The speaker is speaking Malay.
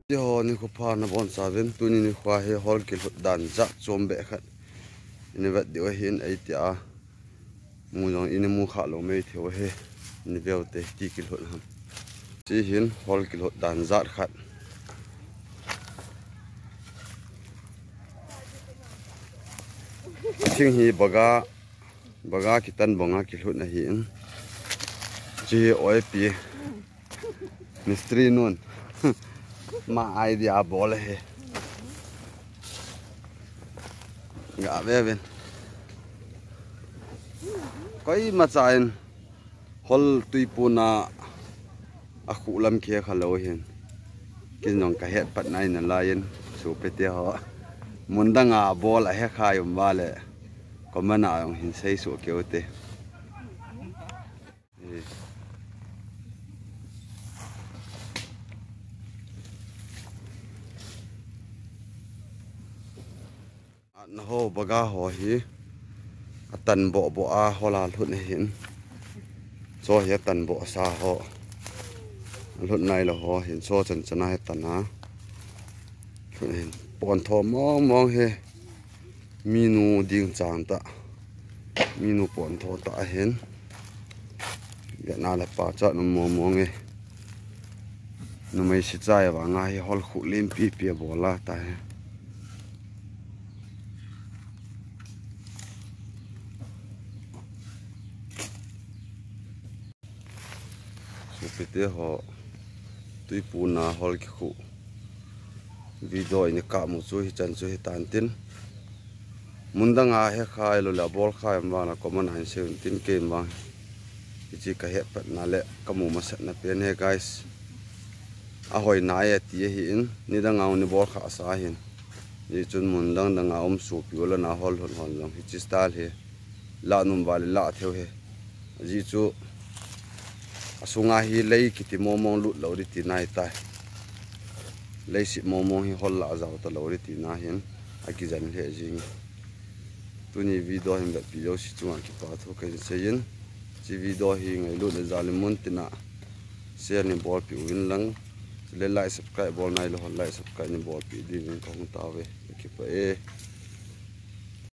Yo ni ko pa na bon saben tu ni khwa he hol ke dan za chom be khat ni vat de hin ai tia mu jong in mu kha lo me theo he ni bel te ti kil hot ham chi hin hol ke dan za khat thing hi baga ki tan bonga ki hot na hin chi oi pi mistri nun ma idea bol he ngã về bên cái mà chạy hol tùy puna à khu lâm kia khá lâu hiện cái nòng cái hết bắt này là lain số bê họ muốn đăng à bol là hết khai om vale có mà nào hiện xây số kiểu thế nó hồ baga hồ hi tần bộ a hồ là luôn hiện cho hi tần bộ sa hồ luôn này là hồ hiện cho chân chân này tần á hiện bọn thò mong he minu điên chàng ta minu bọn thò ta hiện Việt Nam là ba chợ nó mong nghe nó mới xịt ra và ngay hol khu lim pi bộ la ta Pete ho tui puna hol ki khu video ini ka mu chu hi chan chu hi tan tin mundanga he khai lo la bol khai ma na common han 17 ke ma chi ka he pat na le ka mu ma sat na pen he guys a hoi na ya ti hi in ni da ngau ni bol kha sa hin ni chun mundang da ngau su pi lo na hol hol long hi chi style he la num wal la theo he ji chu asunga hi lei kiti momong lut lo ri ti nai tai lei si momong hi hol la zaw ta lo ri ti na hin aki jan he jing tuni video him da video si chuang ki pa tho kai seyin chi video hi ngai lu le zalimun tina share ni bol pi win lang le like subscribe bol nai lo like subscribe ni bol pi di min kong ta we ki pa e